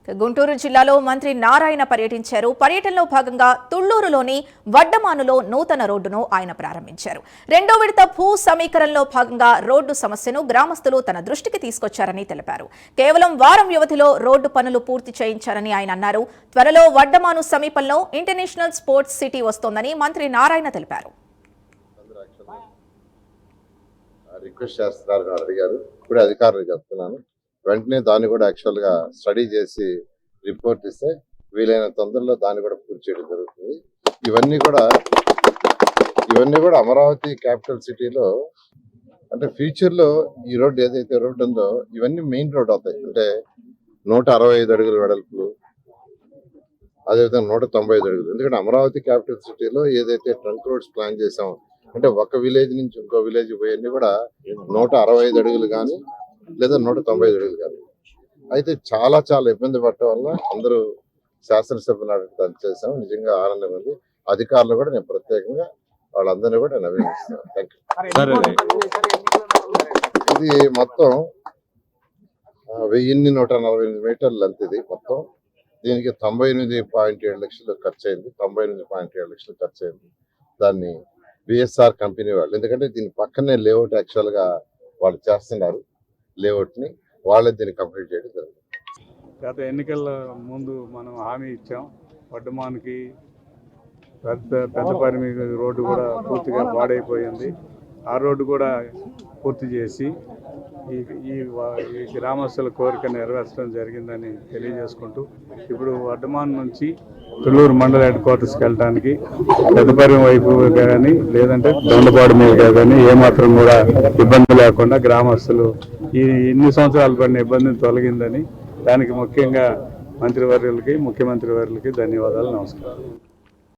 గుంటూరు జిల్లాలో మంత్రి నారాయణ పర్యటించారు. పర్యటనలో భాగంగా తుళ్లూరులోని వడ్డమానులో నూతన రోడ్డును ఆయన ప్రారంభించారు. రెండో విడత భూ సమీకరణలో భాగంగా రోడ్డు సమస్యను గ్రామస్తులు తన దృష్టికి తీసుకొచ్చారని తెలిపారు. కేవలం వారం వ్యవధిలో రోడ్డు పనులు పూర్తి చేయించారని ఆయన అన్నారు. త్వరలో వడ్డమాను సమీపంలో ఇంటర్నేషనల్ స్పోర్ట్స్ సిటీ వస్తోందని మంత్రి నారాయణ తెలిపారు. రిక్వెస్ట్ చేస్తున్నారు అడిగారు. ఇప్పుడే అధికారులు చెప్తున్నాను, వెంటనే దాన్ని కూడా యాక్చువల్గా స్టడీ చేసి రిపోర్ట్ ఇస్తే వీలైన తొందరలో దాన్ని కూడా పూర్తి చేయడం జరుగుతుంది. ఇవన్నీ కూడా అమరావతి క్యాపిటల్ సిటీలో అంటే ఫ్యూచర్లో ఈ రోడ్డు ఏదైతే రోడ్డు ఉందో ఇవన్నీ మెయిన్ రోడ్ అవుతాయి. అంటే 165 అడుగుల వెడల్పులు, అదేవిధంగా 195 అడుగులు. ఎందుకంటే అమరావతి క్యాపిటల్ సిటీలో ఏదైతే ట్రంక్ రోడ్స్ ప్లాన్ చేసామో అంటే ఒక విలేజ్ నుంచి ఇంకో విలేజ్ పోయన్నీ కూడా 165 అడుగులు కానీ లేదా 195 అడుగులు కానీ. అయితే చాలా ఇబ్బంది పడటం వల్ల అందరూ శాసనసభ్యులు అడగడం చేసాము. నిజంగా ఆనందం ఉంది. అధికారులు కూడా నేను ప్రత్యేకంగా వాళ్ళందరినీ కూడా నేను అభినందిస్తున్నాను. ఇది మొత్తం 1148 మీటర్లు లెంత్. ఇది మొత్తం దీనికి 98.7 లక్షలు ఖర్చు అయింది. 98.7 లక్షలు ఖర్చు అయింది. దాన్ని బిఎస్ఆర్ కంపెనీ వాళ్ళు, ఎందుకంటే దీని పక్కనే లేఅవుట్ యాక్చువల్గా వాళ్ళు చేస్తున్నారు. లేఅవుట్ని వాళ్ళే దీన్ని కంప్లీట్ చేయడం జరుగుతుంది. గత ఎన్నికల ముందు మనం హామీ ఇచ్చాం. వడ్డమానికి పెద్దపరిమి రోడ్డు కూడా పూర్తిగా పాడైపోయింది. ఆ రోడ్డు కూడా పూర్తి చేసి ఈ గ్రామస్తుల కోరిక నెరవేర్చడం జరిగిందని తెలియజేసుకుంటూ ఇప్పుడు వడ్డమాన్ నుంచి తుళ్లూరు మండల హెడ్ క్వార్టర్స్కి వెళ్ళడానికి పెద్దపరిమి వైపు కానీ లేదంటే దొండపాడు మీద కానీ ఏమాత్రం కూడా ఇబ్బంది లేకుండా గ్రామస్తులు ఇన్ని సంవత్సరాలు పడిన ఇబ్బందిని తొలగిందని దానికి ముఖ్యంగా మంత్రివర్యులకి ముఖ్యమంత్రి వర్యులకి ధన్యవాదాలు. నమస్కారం.